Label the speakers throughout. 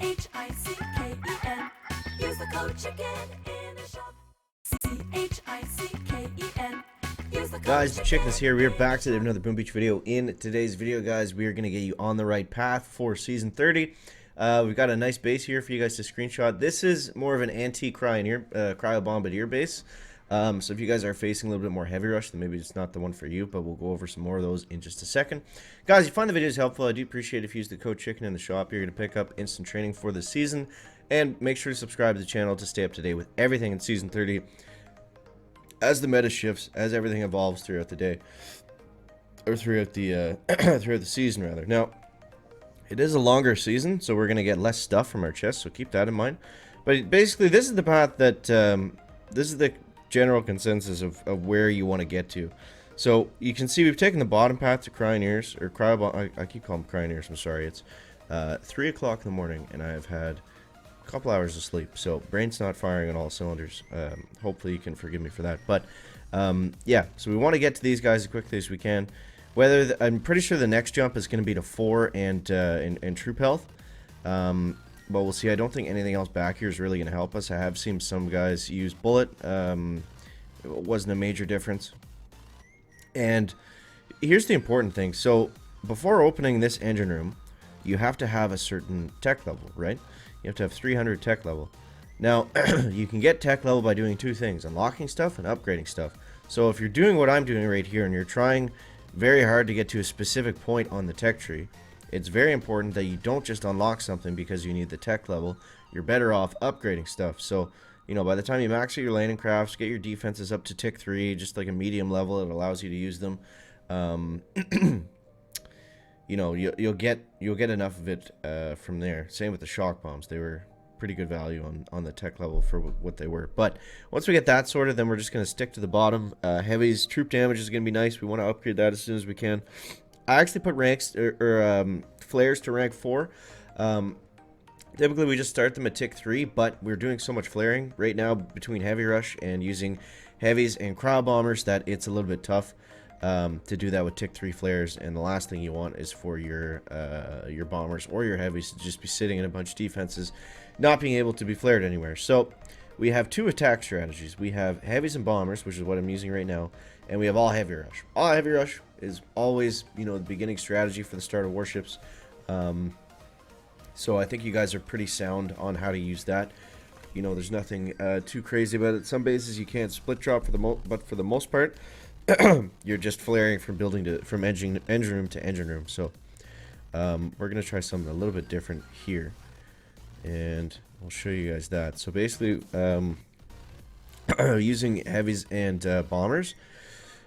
Speaker 1: CHICKEN. Use the code CHICKEN in the shop. CHICKEN. Use the code
Speaker 2: Guys,
Speaker 1: chicken
Speaker 2: check this here. We are back to
Speaker 1: in
Speaker 2: another Boom Beach video. In today's video, guys, we are going to get you on the right path for Season 30. We've got a nice base here for you guys to screenshot. This is more of an antique cryo bombardier base. So if you guys are facing a little bit more heavy rush, then maybe it's not the one for you, but we'll go over some more of those in just a second. Guys, if you find the videos helpful, I do appreciate if you use the code CHICKEN in the shop. You're going to pick up instant training for the season. And make sure to subscribe to the channel to stay up to date with everything in Season 30. As the meta shifts, as everything evolves throughout the day, or throughout the throughout the season rather. Now, it is a longer season, so we're gonna get less stuff from our chests, so keep that in mind. But basically, this is the path that this is the general consensus of where you want to get to. So you can see we've taken the bottom path to Cryoneers, or I keep calling them Cryoneers. I'm sorry. It's 3 o'clock in the morning, and I have had a couple hours of sleep, so brain's not firing on all cylinders. Hopefully you can forgive me for that, but yeah, so we want to get to these guys as quickly as we can. I'm pretty sure the next jump is going to be to 4 and troop health, but we'll see. I don't think anything else back here is really going to help us. I have seen some guys use bullet. It wasn't a major difference. And here's the important thing. So before opening this engine room, you have to have a certain tech level, right? You have to have 300 tech level. Now, you can get tech level by doing two things: unlocking stuff and upgrading stuff. So if you're doing what I'm doing right here and you're trying very hard to get to a specific point on the tech tree, it's very important that you don't just unlock something because you need the tech level. You're better off upgrading stuff. So, you know, by the time you max out your landing crafts, get your defenses up to tick 3, just like a medium level, it allows you to use them. You know, you'll get enough of it from there. Same with the shock bombs; they were pretty good value on the tech level for what they were. But once we get that sorted, then we're just going to stick to the bottom. Heavies troop damage is going to be nice. We want to upgrade that as soon as we can. I actually put ranks flares to rank 4. Typically we just start them at tick 3, but we're doing so much flaring right now between heavy rush and using heavies and cryo bombers that it's a little bit tough to do that with tick 3 flares. And the last thing you want is for your bombers or your heavies to just be sitting in a bunch of defenses, not being able to be flared anywhere. So we have 2 attack strategies. We have heavies and bombers, which is what I'm using right now, and we have all heavy rush. All heavy rush is always, you know, the beginning strategy for the start of warships. So I think you guys are pretty sound on how to use that. You know, there's nothing too crazy about it. Some bases you can't split drop but for the most part, you're just flaring from engine room to engine room. So we're gonna try something a little bit different here, and I'll show you guys that. So basically, using heavies and bombers,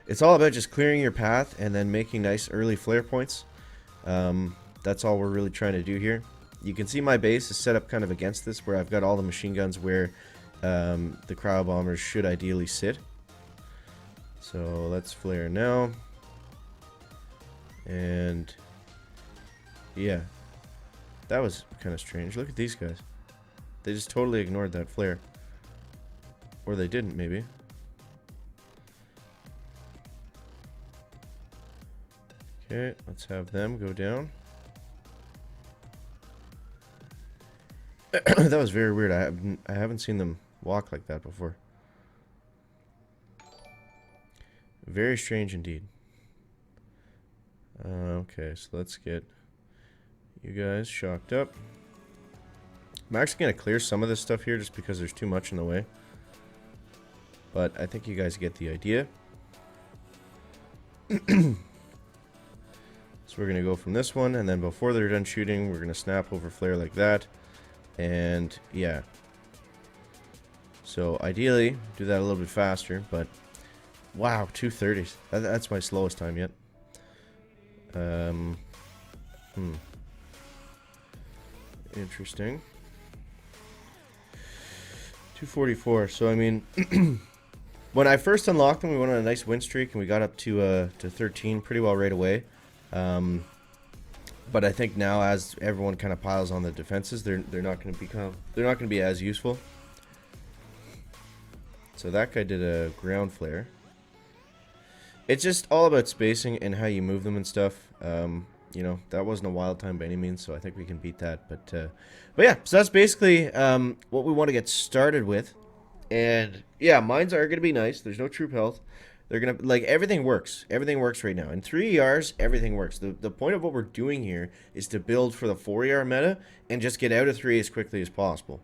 Speaker 2: it's all about just clearing your path and then making nice early flare points. That's all we're really trying to do here. You can see my base is set up kind of against this, where I've got all the machine guns where the cryo bombers should ideally sit. So let's flare now. And yeah, that was kind of strange. Look at these guys. They just totally ignored that flare. Or they didn't, maybe. Okay, let's have them go down. That was very weird. I haven't seen them walk like that before. Very strange indeed. Okay, so let's get you guys shocked up. I'm actually going to clear some of this stuff here just because there's too much in the way. But I think you guys get the idea. So we're going to go from this one, and then before they're done shooting, we're going to snap over flare like that. And yeah. So ideally, do that a little bit faster, but wow, 2:30s. That's my slowest time yet. Interesting. 2:44. So I mean, when I first unlocked them, we went on a nice win streak and we got up to 13 pretty well right away. But I think now, as everyone kind of piles on the defenses, they're not going to be as useful. So that guy did a ground flare. It's just all about spacing and how you move them and stuff. You you know, that wasn't a wild time by any means, so I think we can beat that. But yeah, so that's basically what we want to get started with. And yeah, mines are going to be nice. There's no troop health. They're going to, like, everything works. Everything works right now. In 3 ERs, everything works. The point of what we're doing here is to build for the 4 ER meta and just get out of 3 as quickly as possible.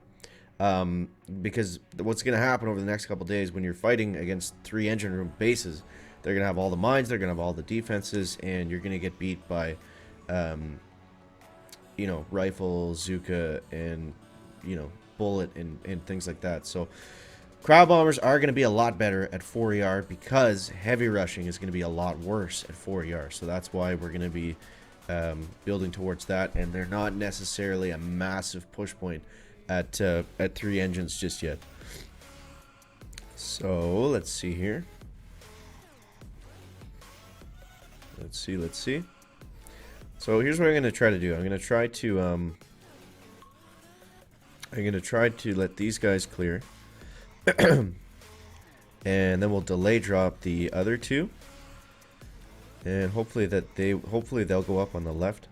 Speaker 2: Because what's going to happen over the next couple days when you're fighting against 3 engine room bases, they're going to have all the mines, they're going to have all the defenses, and you're going to get beat by, you know, rifle, Zuka, and, you know, bullet, and things like that. So crowd bombers are going to be a lot better at 4 ER because heavy rushing is going to be a lot worse at 4 ER. So that's why we're going to be building towards that, and they're not necessarily a massive push point at 3 engines just yet. So let's see here. Let's see. So here's what I'm going to try to do. I'm going to try to let these guys clear. And then we'll delay drop the other 2. And hopefully they'll go up on the left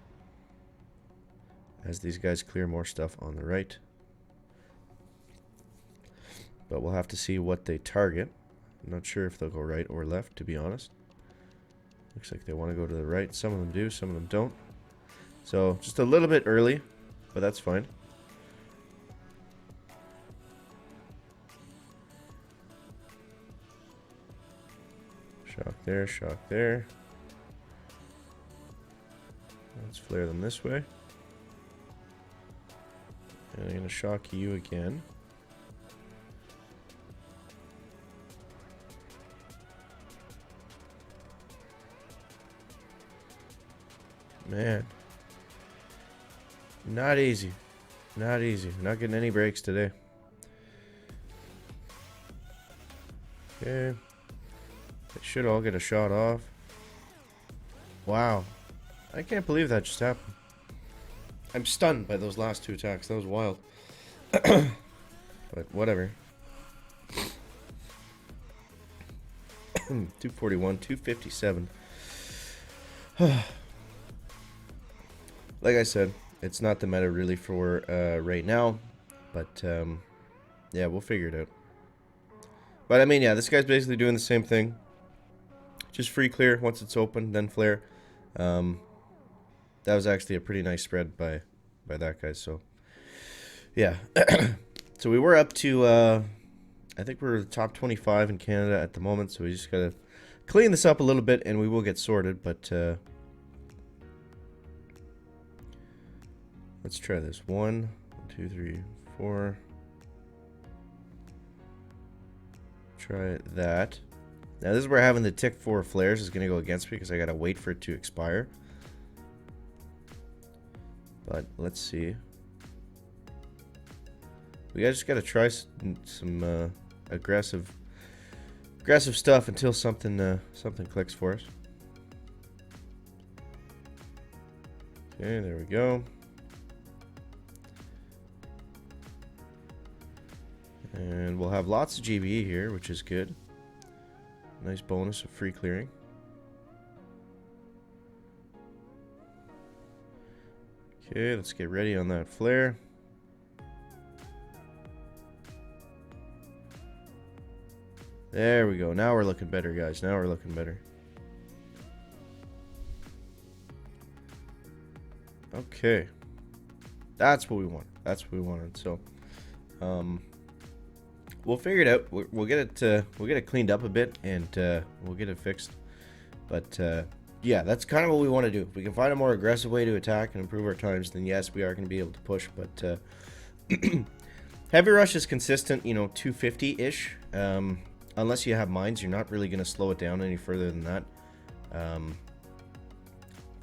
Speaker 2: as these guys clear more stuff on the right. But we'll have to see what they target. I'm not sure if they'll go right or left, to be honest. Looks like they want to go to the right. Some of them do, some of them don't. So just a little bit early, but that's fine. Shock there, shock there. Let's flare them this way. And I'm going to shock you again. Man. Not easy. Not easy. Not getting any breaks today. Okay. They should all get a shot off. Wow. I can't believe that just happened. I'm stunned by those last 2 attacks. That was wild. But whatever. 241, 257. Like I said, it's not the meta really for right now. But yeah, we'll figure it out. But I mean, yeah, this guy's basically doing the same thing. Just free clear once it's open, then flare. That was actually a pretty nice spread by that guy. So yeah. So we were up to I think we're top 25 in Canada at the moment, so we just gotta clean this up a little bit and we will get sorted. But let's try this. 1, 2, 3, 4. Try that. Now this is where having the tick 4 flares is going to go against me because I got to wait for it to expire. But let's see. We just got to try some aggressive stuff until something clicks for us. Okay, there we go. And we'll have lots of GBE here, which is good. Nice bonus of free clearing. Okay, let's get ready on that flare. There we go. Now we're looking better, guys. Now we're looking better. Okay. That's what we want. That's what we wanted. So, we'll figure it out. We'll get it cleaned up a bit, and we'll get it fixed. But yeah, that's kind of what we want to do. If we can find a more aggressive way to attack and improve our times, then yes, we are going to be able to push. But heavy rush is consistent, you know, 250-ish. Unless you have mines, you're not really going to slow it down any further than that.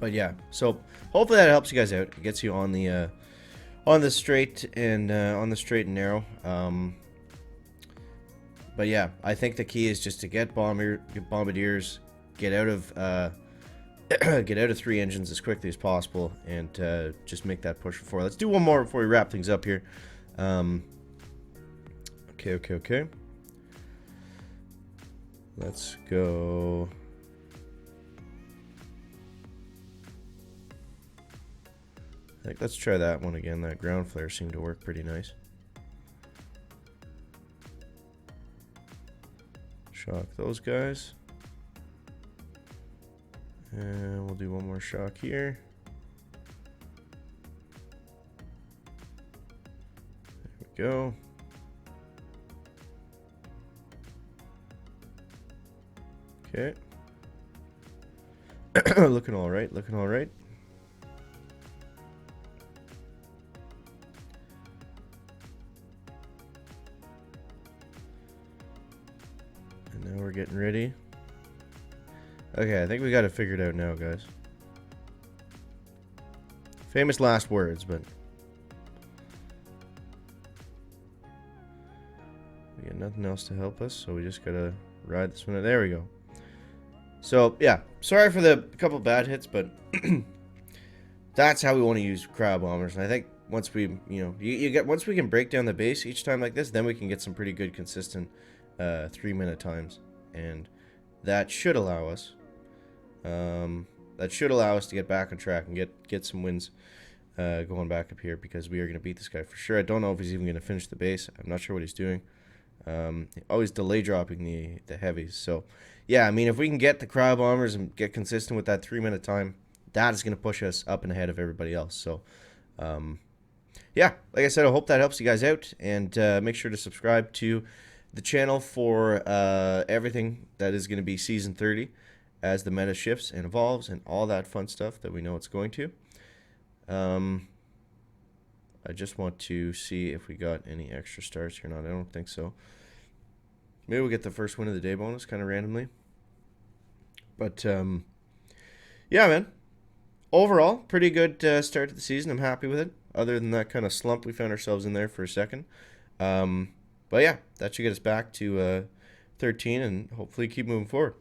Speaker 2: But yeah, so hopefully that helps you guys out. It gets you on the straight and narrow. But yeah, I think the key is just to get bombardiers, get out of 3 engines as quickly as possible, and just make that push for 4. Let's do one more before we wrap things up here. Okay. Let's go. think let's try that one again. That ground flare seemed to work pretty nice. Shock those guys. And we'll do one more shock here. There we go. Okay. Looking all right, looking all right. And now we're getting ready. Okay, I think we got it figured out now, guys. Famous last words, but we got nothing else to help us, so we just gotta ride this one out. There we go. So yeah, sorry for the couple bad hits, but that's how we want to use cryo bombers. And I think once we, once we can break down the base each time like this, then we can get some pretty good consistent 3-minute times, and that should allow us. To get back on track and get some wins going back up here, because we are going to beat this guy for sure. I don't know if he's even going to finish the base. I'm not sure what he's doing. Always delay dropping the heavies. So yeah, I mean, if we can get the cryo bombers and get consistent with that 3-minute time, that is going to push us up and ahead of everybody else. So yeah, like I said, I hope that helps you guys out, and make sure to subscribe to the channel for everything that is going to be season 30 as the meta shifts and evolves and all that fun stuff that we know it's going to. I just want to see if we got any extra stars here or not. I don't think so. Maybe we'll get the first win of the day bonus kind of randomly. But yeah, man. Overall, pretty good start to the season. I'm happy with it. Other than that kind of slump we found ourselves in there for a second. But yeah, that should get us back to 13 and hopefully keep moving forward.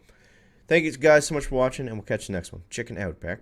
Speaker 2: Thank you guys so much for watching, and we'll catch you next one. Chicken out. Back.